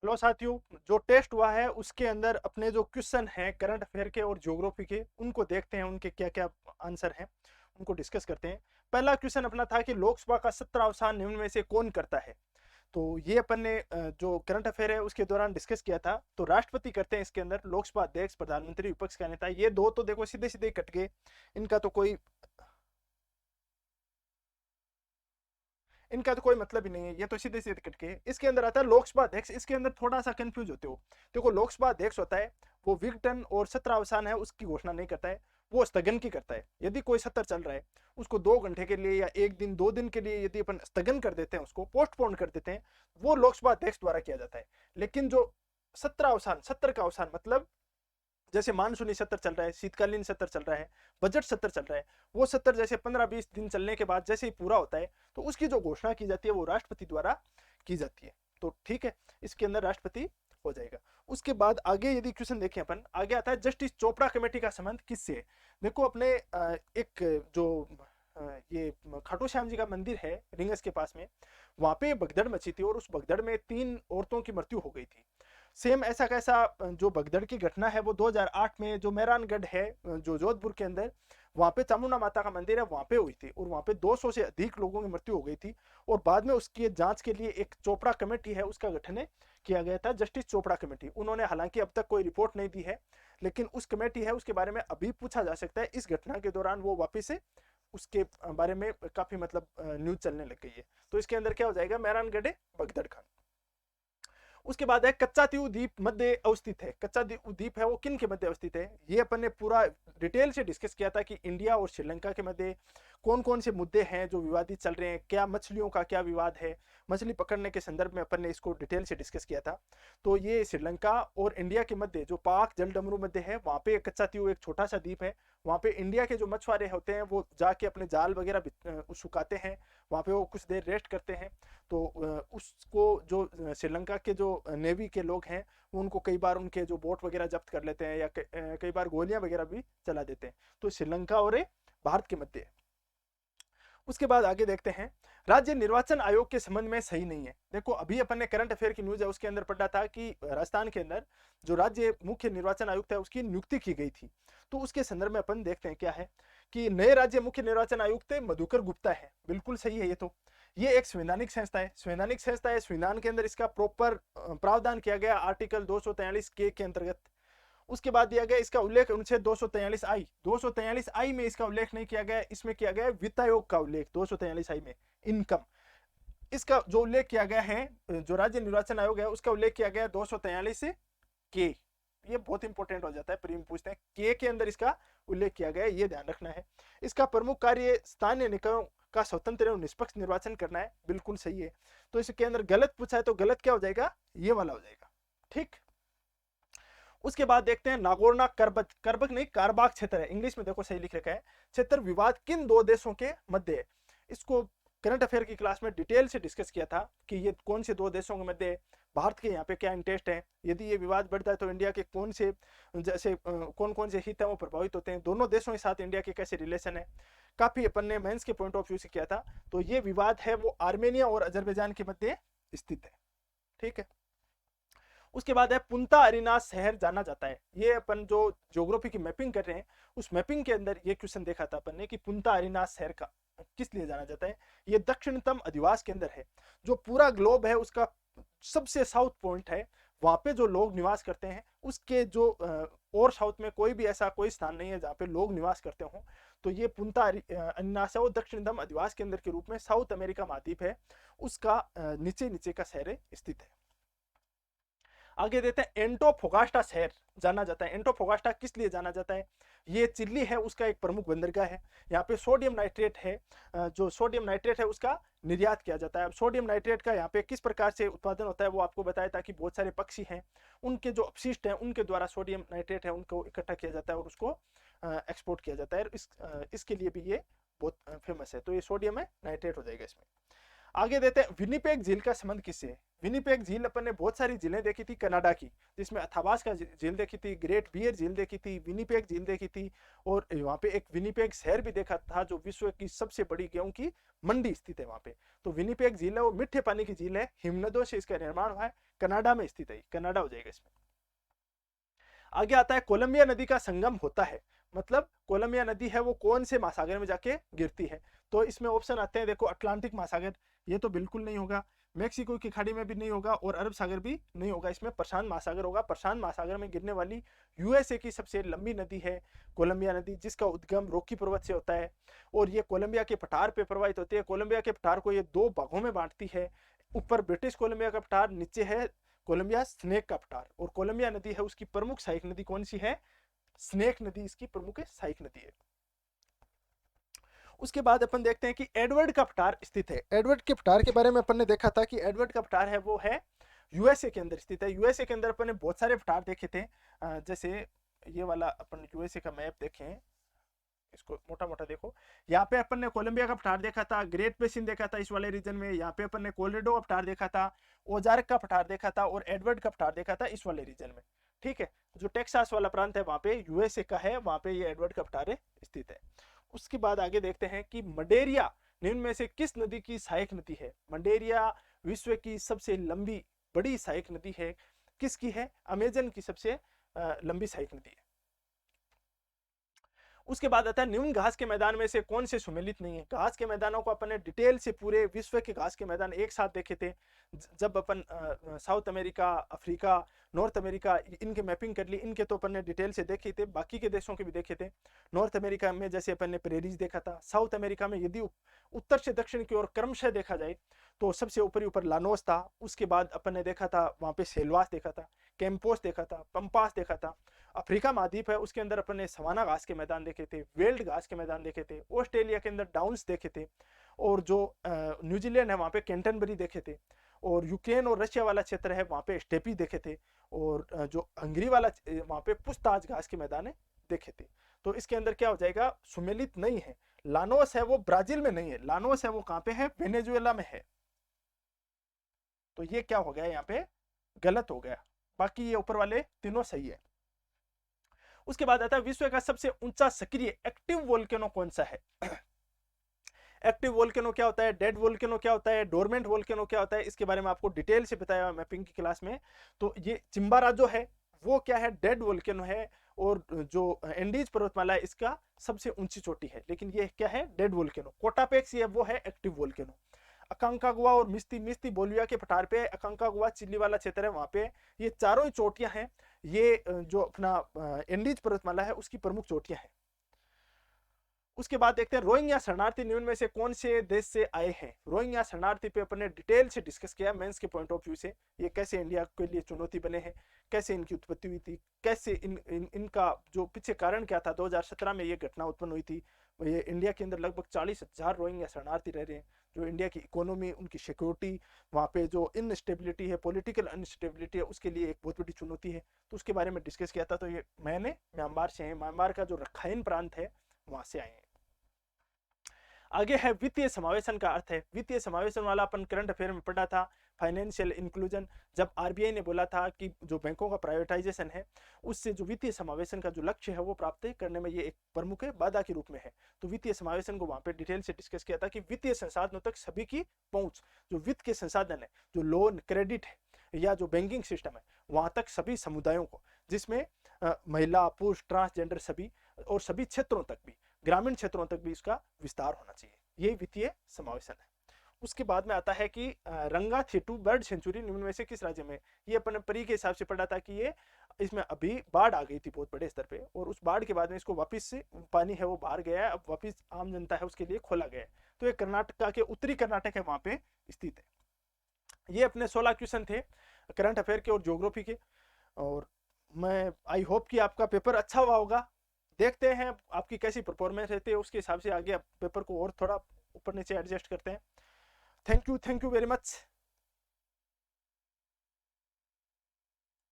लो साथियों, जो टेस्ट हुआ है उसके अंदर अपने जो क्वेश्चन हैं करंट अफेयर के और ज्योग्राफी के, उनको देखते हैं, उनके क्या क्या आंसर हैं, उनको डिस्कस करते हैं। पहला क्वेश्चन अपना था कि लोकसभा का 17 अवसान निम्न में से कौन करता है। तो ये अपन ने जो करंट अफेयर है उसके दौरान डिस्कस किया था। तो राष्ट्रपति करते हैं इसके अंदर, लोकसभा अध्यक्ष, प्रधानमंत्री, विपक्ष का नेता। ये दो तो देखो सीधे सीधे कट गए, इनका तो कोई इनका तो कोई मतलब ही नहीं है, ये तो सीधे सीधे कट के। इसके अंदर आता है लोकसभा अध्यक्ष। इसके अंदर थोड़ा सा कंफ्यूज होते हो। देखो लोकसभा अध्यक्ष होता है वो विघटन और सत्र अवसान है उसकी घोषणा नहीं करता है, वो स्थगन की करता है। यदि कोई सत्र चल रहा है उसको 2 घंटे के लिए या 1 दिन 2 दिन के लिए यदि अपन स्थगन कर देते हैं, उसको पोस्टपोन कर देते हैं, वो लोकसभा अध्यक्ष द्वारा किया जाता है। लेकिन जो सत्र अवसान, सत्र का अवसान मतलब जैसे मानसूनी सत्र चल रहा है, शीतकालीन सत्र चल रहा है, बजट सत्र चल रहा है, वो सत्र जैसे 15-20 दिन चलने के बाद जैसे ही पूरा होता है तो उसकी जो घोषणा की जाती है वो राष्ट्रपति द्वारा की जाती है। तो ठीक है, इसके अंदर राष्ट्रपति हो जाएगा। उसके बाद आगे यदि क्वेश्चन देखें अपन, आगे आता है जस्टिस चोपड़ा कमेटी का संबंध किससे है। देखो अपने एक जो ये खाटू श्याम जी का मंदिर है रिंगस के पास में, वहां पे भगदड़ मची थी और उस भगदड़ में 3 औरतों की मृत्यु हो गई थी। सेम ऐसा कैसा जो भगदड़ की घटना है वो 2008 में जो मेहरानगढ़ है जो जोधपुर के अंदर, वहां पे चामुंडा माता का मंदिर है, वहां पे हुई थी और वहां पे 200 से अधिक लोगों की मृत्यु हो गई थी। और बाद में उसकी जांच के लिए एक चोपड़ा कमेटी है उसका गठन किया गया था, जस्टिस चोपड़ा कमेटी। उन्होंने हालांकि अब तक कोई रिपोर्ट नहीं दी है, लेकिन उस कमेटी है उसके बारे में अभी पूछा जा सकता है। इस घटना के दौरान वो वापिस से उसके बारे में काफी मतलब न्यूज चलने लग गई है। तो इसके अंदर क्या हो जाएगा, मेहरानगढ़ भगदड़ खान। उसके बाद है कच्चा द्वीप द्वीप मध्य अवस्थित है। कच्चा द्वीप है वो किन के मध्य अवस्थित है, ये अपन ने पूरा डिटेल से डिस्कस किया था कि इंडिया और श्रीलंका के मध्य कौन कौन से मुद्दे हैं जो विवादित चल रहे हैं, क्या मछलियों का क्या विवाद है, मछली पकड़ने के संदर्भ में अपन ने इसको डिटेल से डिस्कस किया था। तो ये श्रीलंका और इंडिया के मध्य जो पाक जलडमरू मध्य है, वहां पे कच्चा द्वीप एक छोटा सा द्वीप है। वहां पे इंडिया के जो मछुआरे होते हैं वो जाके अपने जाल वगैरह सुखाते हैं, वहां पे वो कुछ देर रेस्ट करते हैं। तो उसको जो श्रीलंका के जो नेवी के लोग हैं उनको कई बार उनके जो बोट वगैरह जब्त कर लेते हैं या कई बार गोलियां वगैरह भी चला देते हैं। तो श्रीलंका और भारत के मध्य। उसके बाद आगे देखते हैं, राज्य निर्वाचन आयोग के संबंध में सही नहीं है। देखो अभी अपन ने करंट अफेयर की न्यूज है उसके अंदर पढ़ा था कि राजस्थान के अंदर जो राज्य मुख्य निर्वाचन आयुक्त है उसकी नियुक्ति की गई थी। तो उसके संदर्भ में अपन देखते हैं क्या है कि नए राज्य मुख्य निर्वाचन आयुक्त मधुकर गुप्ता है। बिल्कुल सही है। ये एक संवैधानिक संस्था है, संवैधानिक संस्था है। संविधान के अंदर इसका प्रॉपर प्रावधान किया गया आर्टिकल 243 के अंतर्गत। उसके बाद दिया गया इसका उल्लेख अनुच्छेद 243 आई, 243 आई में इसका उल्लेख नहीं किया गया, इसमें किया गया वित्त आयोग का उल्लेख 243 आई में। इनकम इसका जो उल्लेख किया गया है, जो राज्य निर्वाचन आयोग है उसका उल्लेख किया गया 243 के। ये बहुत इंपॉर्टेंट हो जाता है, प्रीम पूछते हैं के अंदर इसका उल्लेख किया गया है, ये ध्यान रखना है। इसका प्रमुख कार्य स्थानीय निकायों का स्वतंत्र एवं निष्पक्ष निर्वाचन करना है। बिल्कुल सही है। तो इसके अंदर गलत पूछा है तो गलत क्या हो जाएगा, ये वाला हो जाएगा। ठीक। उसके बाद देखते हैं नागोर्नो करबख, करबख नहीं कारबाख क्षेत्र है, इंग्लिश में देखो सही लिख रखा है। क्षेत्र विवाद किन 2 देशों के मध्य है। इसको करंट अफेयर की क्लास में डिटेल से डिस्कस किया था कि ये कौन से 2 देशों के मध्य है, भारत के यहाँ पे क्या इंटरेस्ट है, यदि ये विवाद बढ़ता है तो इंडिया के कौन से जैसे कौन कौन से हित है वो प्रभावित होते हैं, दोनों देशों के साथ इंडिया के कैसे रिलेशन है, काफी अपन ने मेंस के पॉइंट ऑफ व्यू से किया था। तो ये विवाद है वो आर्मेनिया और अजरबैजान के मध्य स्थित है। ठीक है। उसके बाद है पुंता अरिनास शहर जाना जाता है। ये अपन जो ज्योग्राफी की मैपिंग कर रहे हैं उस मैपिंग के अंदर ये क्वेश्चन देखा था अपन ने कि पुंता अरिनास शहर का किस लिए जाना जाता है। ये दक्षिणतम अधिवास केंद्र है, जो पूरा ग्लोब है उसका सबसे साउथ पॉइंट है। वहां पे जो लोग निवास करते हैं उसके जो और साउथ में कोई भी ऐसा कोई स्थान नहीं है जहाँ पे लोग निवास करते हो। तो ये पुंता अरिनास है वो दक्षिणतम अधिवास केंद्र के रूप में साउथ अमेरिका महाद्वीप है उसका नीचे नीचे का शहर स्थित है। आगे देते हैं एंटोफोगास्टा शहर जाना जाता है। एंटोफोगास्टा किस लिए जाना जाता है, ये चिल्ली है उसका एक प्रमुख बंदरगाह है। यहाँ पे सोडियम नाइट्रेट है, जो सोडियम नाइट्रेट है उसका निर्यात किया जाता है। अब सोडियम नाइट्रेट का यहाँ पे किस प्रकार से उत्पादन होता है वो आपको बताया था कि बहुत सारे पक्षी हैं उनके जो अपशिष्ट हैं उनके द्वारा सोडियम नाइट्रेट है उनको इकट्ठा किया जाता है और उसको एक्सपोर्ट किया जाता है। इसके लिए भी ये बहुत फेमस है। तो ये सोडियम है नाइट्रेट हो जाएगा इसमें। आगे देते हैं विनिपेग झील का संबंध किससे है। विनिपेग झील अपन ने बहुत सारी झीलें देखी थी कनाडा की, जिसमें अथाबास्का झील देखी थी, ग्रेट बियर झील देखी थी, विनिपेग झील देखी थी, और वहां पे एक विनिपेग शहर भी देखा था जो विश्व की सबसे बड़ी गेहूं की मंडी स्थित है वहां पे। तो विनिपेग झील है वो मीठे पानी की झील है, हिमनदों से इसका निर्माण हुआ है, कनाडा में स्थित है, कनाडा हो जाएगा इसमें। आगे आता है कोलंबिया नदी का संगम होता है, मतलब कोलंबिया नदी है वो कौन से महासागर में जाके गिरती है। तो इसमें ऑप्शन आते हैं देखो, अटलांटिक महासागर, ये तो बिल्कुल नहीं होगा, मेक्सिको की खाड़ी में भी नहीं होगा, और अरब सागर भी नहीं होगा, इसमें प्रशांत महासागर होगा। प्रशांत महासागर में गिरने वाली यूएसए की सबसे लंबी नदी है कोलंबिया नदी, जिसका उद्गम रॉकी पर्वत से होता है, और ये कोलंबिया के पठार पे प्रवाहित होती है। कोलंबिया के पठार को ये दो भागों में बांटती है, ऊपर ब्रिटिश कोलंबिया का पठार, नीचे है कोलंबिया स्नेक का पठार। और कोलंबिया नदी है उसकी प्रमुख सहायक नदी कौन सी है, स्नेक नदी इसकी प्रमुख सहायक नदी है। उसके बाद अपन देखते हैं कि एडवर्ड का पठार स्थित है। एडवर्ड के पठार के बारे में अपन ने देखा था कि एडवर्ड का पठार है वो है यूएसए के अंदर स्थित है। यूएसए के अंदर अपन ने बहुत सारे पठार देखे थे, जैसे ये वाला अपन यूएसए का मैप देखें, इसको मोटा मोटा देखो, यहाँ पे अपन ने कोलंबिया का पठार देखा था, ग्रेट बेसिन देखा था इस वाले रीजन में, यहाँ पे अपन ने कोलोराडो का पठार देखा था, ओजार्क का पठार देखा था, और एडवर्ड का पठार देखा था इस वाले रीजन में। ठीक है, जो टेक्सास वाला प्रांत है वहां पे यूएसए का है, वहां पे ये एडवर्ड का पठार स्थित है। उसके बाद आगे देखते हैं कि मडेरिया निम्न में से किस नदी की सहायक नदी है। मडेरिया विश्व की सबसे लंबी बड़ी सहायक नदी है, किसकी है, अमेजन की सबसे लंबी सहायक नदी है। उसके बाद आता है निम्न घास के मैदान में से कौन से सुमेलित नहीं है। घास के मैदानों को अपन ने डिटेल से पूरे विश्व के घास के मैदान एक साथ देखे थे, जब अपन South America, Africa, North America इनके मैपिंग कर ली, इनके तो अपन ने डिटेल से देखे थे, बाकी के देशों के भी देखे थे। नॉर्थ अमेरिका में जैसे अपन ने प्रेरीज देखा था, साउथ अमेरिका में यदि उत्तर से दक्षिण की ओर क्रमशः देखा जाए तो सबसे ऊपर लानोस था, उसके बाद अपन ने देखा था वहां पे सेल्वास देखा था, कैंपोस देखा था, पंपास देखा था। अफ्रीका महाद्वीप है उसके अंदर अपन ने सवाना घास के मैदान देखे थे, वेल्ड घास के मैदान देखे थे, ऑस्ट्रेलिया के अंदर डाउन्स देखे थे, और जो न्यूजीलैंड है वहां पे कैंटनबरी देखे थे, और यूक्रेन और रशिया वाला क्षेत्र है वहां पे स्टेपी देखे थे, और जो हंगरी वाला वहां पे पुछताछ घास के मैदान देखे थे। तो इसके अंदर क्या हो जाएगा, सुमेलित नहीं है। लानोस है वो ब्राजील में नहीं है, लानोस है वो कहां पे है, वेनेजुएला में है। तो ये क्या हो गया, यहाँ पे गलत हो गया, बाकी ये ऊपर वाले तीनों सही है। उसके बाद आता है विश्व का सबसे ऊंचा सक्रिय एक्टिव वोल्केनो कौन सा है। एक्टिव वोल्केनो क्या होता है, डेड वोल्केनो क्या होता है, डोरमेंट वोल्केनो क्या होता है, इसके बारे में आपको डिटेल से बताया मैपिंग की क्लास में। तो ये चिंबाराजो है वो क्या है, डेड वोल्केनो है, और जो एंडीज पर्वतमाला है इसका सबसे ऊंची चोटी है, लेकिन ये क्या है, डेड वोल्केनो। कोटापेक्स ये वो है एक्टिव वोल्केनो। अकांकागुआ और मिस्ती, मिस्ती बोलिविया के पठार पे, अकांकागुआ चिली वाला क्षेत्र है वहां पे, ये चारों ही चोटियां हैं, ये जो अपना एंडीज पर्वतमाला है उसकी प्रमुख चोटियां हैं। उसके बाद देखते हैं रोहिंग्या शरणार्थी निम्न में से कौन से देश से आए हैं। रोहिंग्या शरणार्थी पे अपने डिटेल से डिस्कस किया मेंस के पॉइंट ऑफ व्यू से, ये कैसे इंडिया के लिए चुनौती बने हैं, कैसे इनकी उत्पत्ति हुई थी, कैसे इनका जो पीछे कारण क्या था। 2017 में ये घटना उत्पन्न हुई थी। ये इंडिया के अंदर लगभग 40,000 रोहिंग्या शरणार्थी रह रहे हैं, जो इंडिया की इकोनॉमी, उनकी सिक्योरिटी, वहाँ पे जो इनस्टेबिलिटी है, पॉलिटिकल अनस्टेबिलिटी है, उसके लिए एक बहुत बड़ी चुनौती है। तो उसके बारे में डिस्कस किया था। तो ये मैंने म्यांमार से है, म्यांमार का जो रखाइन प्रांत है वहां से आए हैं। आगे है वित्तीय समावेशन का अर्थ है। वित्तीय समावेशन वाला अपन करंट अफेयर में पढ़ा था, फाइनेंशियल इंक्लूजन। जब आरबीआई ने बोला था कि जो बैंकों का प्राइवेटाइजेशन है उससे जो वित्तीय समावेशन का जो लक्ष्य है वो प्राप्त करने में ये एक प्रमुख बाधा के रूप में है। तो वित्तीय समावेशन को वहां पे डिटेल से डिस्कस किया था कि वित्तीय संसाधनों तक सभी की पहुंच, जो वित्त के संसाधन है, जो लोन, क्रेडिट है या जो बैंकिंग सिस्टम है, वहां तक सभी समुदायों को, जिसमें महिला, पुरुष, ट्रांसजेंडर सभी, और सभी क्षेत्रों तक भी, ग्रामीण क्षेत्रों तक भी इसका विस्तार होना चाहिए। ये वित्तीय समावेशन है। उसके बाद में आता है कि रंगाथेटू बर्ड सेंचुरी निम्न में से किस राज्य में। ये अपन परी के हिसाब से पढ़ा था कि ये इसमें अभी बाढ़ आ गई थी बहुत बड़े स्तर पे, और उस बाढ़ के बाद में इसको वापस से पानी है वो बाहर गया है, अब वापस आम जनता है उसके लिए खोला गया है। तो ये कर्नाटका के उत्तरी कर्नाटक है वहां पे स्थित है। ये अपने 16 क्वेश्चन थे करंट अफेयर के और ज्योग्राफी के, और मैं आई होप कि आपका पेपर अच्छा हुआ होगा। देखते हैं आपकी कैसी परफॉर्मेंस रहती है, उसके हिसाब से आगे पेपर को और थोड़ा ऊपर नीचे एडजस्ट करते हैं। Thank you very much.